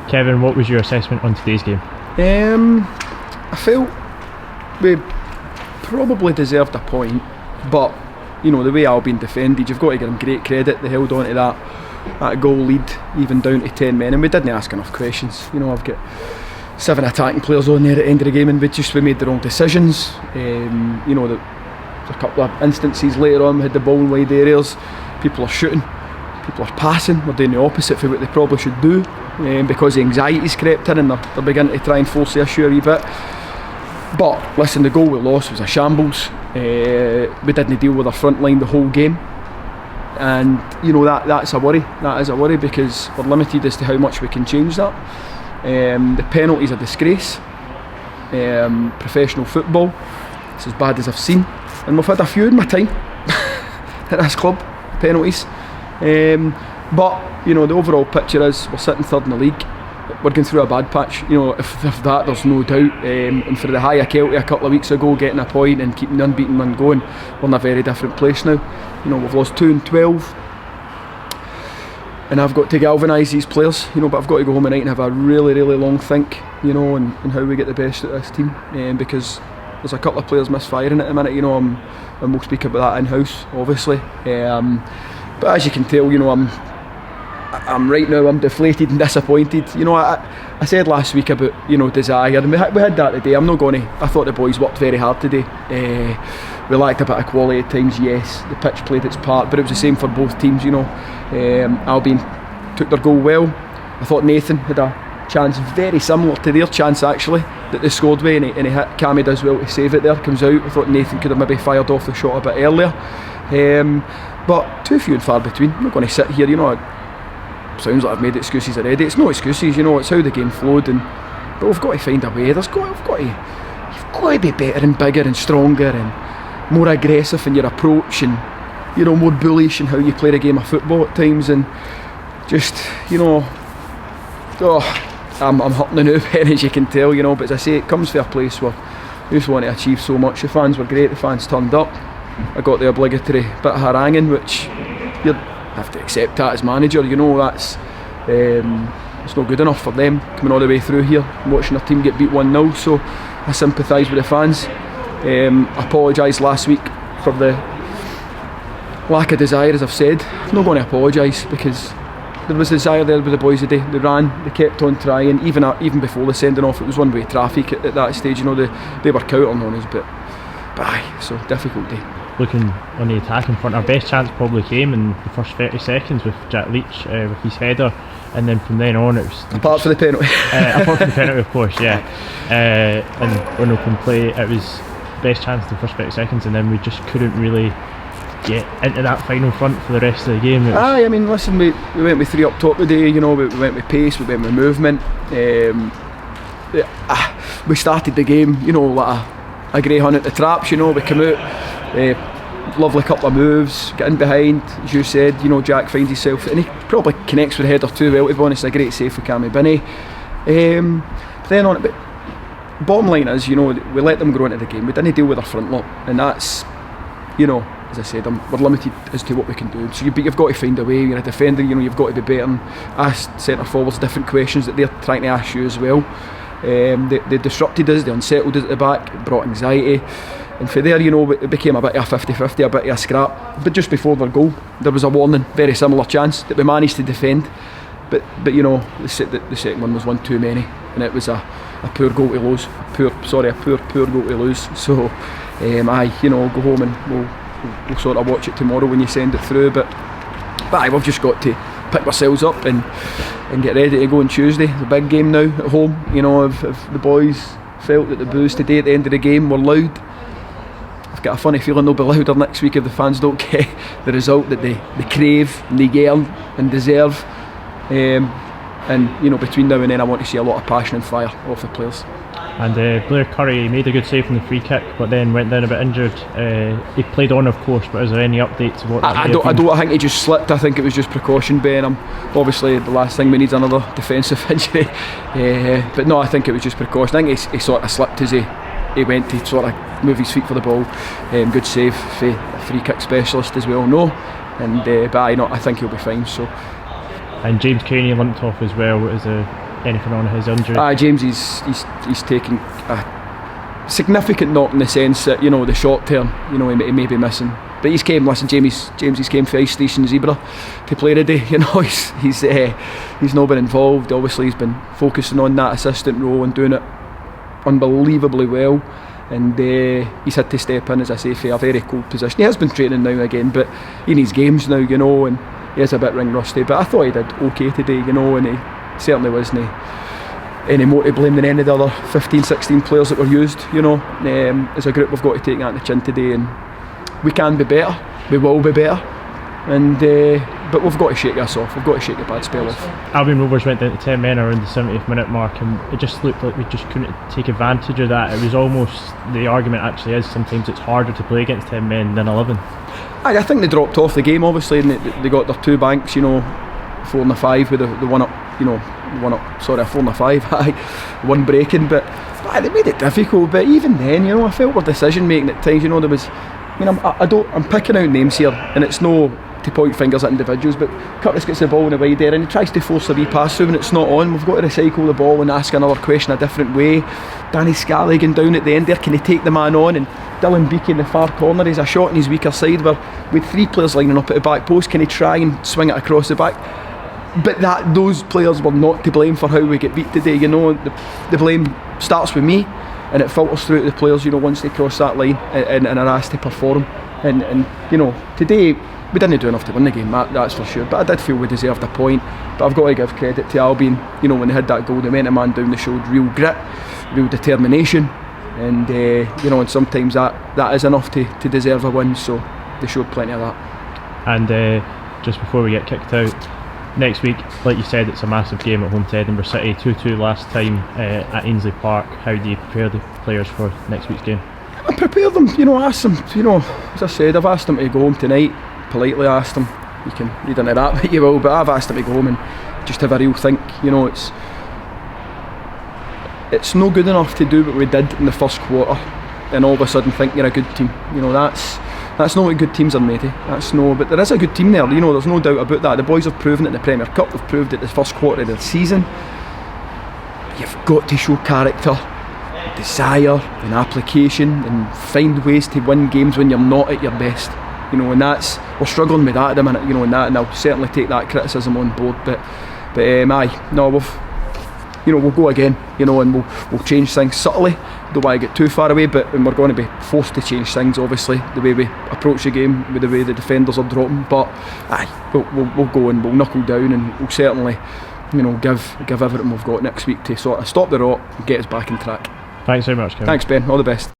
Kevin, what was your assessment on today's game? I felt we probably deserved a point, but you know, the way Albion defended, you've got to give them great credit. They held on to that goal lead even down to 10 men, and we didn't ask enough questions. You know, I've got 7 attacking players on there at the end of the game, and we made the wrong decisions. You know, a couple of instances later on, we had the ball in wide areas, people are shooting, people are passing, we're doing the opposite for what they probably should do, because the anxiety's crept in and they're beginning to try and force the issue a wee bit. But listen, the goal we lost was a shambles. We didn't deal with our front line the whole game, and you know, that's a worry. That is a worry, because we're limited as to how much we can change that. The penalty's a disgrace. Professional football, it's as bad as I've seen, and we've had a few in my time at this club, penalties. But you know, the overall picture is we're sitting third in the league. We're going through a bad patch, you know, if that, there's no doubt. And for the high Kelty a couple of weeks ago, getting a point and keeping unbeaten and going, we're in a very different place now. You know, we've lost 2 in 12, and I've got to galvanise these players, you know, but I've got to go home tonight and have a really, really long think, you know, and how we get the best out of this team, because there's a couple of players misfiring at the minute, you know, and we'll speak about that in-house, obviously. But as you can tell, you know, I'm right now, I'm deflated and disappointed. You know, I said last week about, you know, desire, and we had that today. I'm not going to, I thought the boys worked very hard today. We lacked a bit of quality at times, yes. The pitch played its part, but it was the same for both teams, you know. Albion took their goal well. I thought Nathan had a chance very similar to their chance, actually, that they scored with, and he hit. Cammy does well to save it there, comes out. I thought Nathan could have maybe fired off the shot a bit earlier. But too few and far between. I'm not going to sit here, you know, sounds like I've made excuses already. It's no excuses, you know, it's how the game flowed, but we've got to find a way. You've got to be better and bigger and stronger and more aggressive in your approach, and you know, more bullish in how you play the game of football at times, and just, you know, I'm hurting now, Ben, as you can tell, you know, but as I say, it comes from a place where we just want to achieve so much. The fans were great, the fans turned up. I got the obligatory bit of haranguing, which you have to accept that as manager, you know, that's it's not good enough for them coming all the way through here and watching their team get beat 1-0, so I sympathise with the fans. I apologised last week for the lack of desire, as I've said. I'm not going to apologise, because there was desire there with the boys today. They ran, they kept on trying, even before the sending off. It was one-way traffic at that stage, you know, they were counting on us, but aye, so difficult day. Looking on the attack in front, our best chance probably came in the first 30 seconds with Jack Leach with his header, and then from then on it was... Apart from the penalty. Apart from the penalty, of course, yeah. And on open play, it was best chance in the first 30 seconds, and then we just couldn't really get into that final front for the rest of the game. Aye, I mean, listen, we went with 3 up top today, you know, we went with pace, we went with movement. We started the game, you know, like a grey hunt at the traps, you know. We come out, lovely couple of moves, get in behind, as you said, you know, Jack finds himself, and he probably connects with the header too well, to be honest. A great save for Cammy Binney. Then on it, but bottom line is, you know, we let them grow into the game. We didn't deal with our front lot, and that's, you know, as I said, we're limited as to what we can do. So you've got to find a way. You're a defender, you know, you've got to be better and ask centre forwards different questions that they're trying to ask you as well. They disrupted us, they unsettled us at the back, it brought anxiety, and for there, you know, it became a bit of a 50-50, a bit of a scrap. But just before their goal, there was a warning, very similar chance that we managed to defend, but you know, the second one was one too many, and it was a poor goal to lose, a poor goal to lose. So aye, you know, go home and we'll sort of watch it tomorrow when you send it through, but aye, we've just got to pick ourselves up and get ready to go on Tuesday, the big game now at home. You know, if the boys felt that the boos today at the end of the game were loud, I've got a funny feeling they'll be louder next week if the fans don't get the result that they crave and they yearn and deserve. And you know, between now and then I want to see a lot of passion and fire off the players. And Blair Curry made a good save from the free kick, but then went down a bit injured. He played on, of course, but is there any update to what that I think he just slipped. I think it was just precaution, Ben. Obviously the last thing we need is another defensive injury, but no, I think it was just precaution. I think he sort of slipped as he went to sort of move his feet for the ball. Good save for a free kick specialist as well, no, and but I think he'll be fine. So And James Caney limped off as well. Is there anything on his injury? James, he's taking a significant knock in the sense that, you know, the short term, you know, he may be missing. But he's came. Listen, James came for Ice Station Zebra to play today. You know, he's not been involved. Obviously, he's been focusing on that assistant role and doing it unbelievably well. And he's had to step in, as I say, for a very cold position. He has been training now and again, but he needs games now, you know, and he is a bit ring rusty. But I thought he did okay today, you know, and he certainly wasn't any more to blame than any of the other 15, 16 players that were used, you know. As a group, we've got to take that on the chin today, and we can be better, we will be better, and but we've got to shake this off, we've got to shake the bad spell off. Albion Rovers went down to 10 men around the 70th minute mark, and it just looked like we just couldn't take advantage of that. It was almost, the argument actually is, sometimes it's harder to play against 10 men than 11. I think they dropped off the game, obviously, and they got their two banks, you know, 4 and a 5 with the one up, you know, a 4 and a 5, one breaking, but they made it difficult. But even then, you know, I felt our decision making at times, you know, there was, I mean, I'm picking out names here, and it's no to point fingers at individuals, but Curtis gets the ball in the wide area and he tries to force a wee pass through and it's not on. We've got to recycle the ball and ask another question a different way. Danny Scallaghan down at the end there, can he take the man on? And Dylan Beakey in the far corner, he's a shot on his weaker side where with 3 players lining up at the back post, can he try and swing it across the back? But those players were not to blame for how we get beat today, you know. The blame starts with me and it filters through to the players, you know, once they cross that line and are asked to perform. And you know, today we didn't do enough to win the game, that's for sure, but I did feel we deserved a point. But I've got to give credit to Albion, you know, when they had that goal, they went a man down, they showed real grit, real determination, and you know, and sometimes that is enough to deserve a win, so they showed plenty of that. And just before we get kicked out, next week, like you said, it's a massive game at home to Edinburgh City, 2-2 last time at Ainsley Park. How do you prepare the players for next week's game? I prepare them, you know, ask them, you know, as I said, I've asked them to go home tonight, politely asked them, you can read into that what you will, but I've asked them to go home and just have a real think, you know. It's no good enough to do what we did in the first quarter and all of a sudden think you're a good team, you know. That's not what good teams are made of. But there is a good team there, you know, there's no doubt about that. The boys have proven it in the Premier Cup, they've proved it the first quarter of the season. You've got to show character, desire and application and find ways to win games when you're not at your best, you know, and we're struggling with that at the minute, you know, and I'll certainly take that criticism on board, but we'll go again, you know, and we'll change things subtly. Don't want to get too far away, but we're going to be forced to change things, obviously, the way we approach the game, with the way the defenders are dropping, but we'll go and we'll knuckle down and we'll certainly, you know, give everything we've got next week to sort of stop the rot and get us back on track. Thanks very much, Kevin. Thanks, Ben, all the best.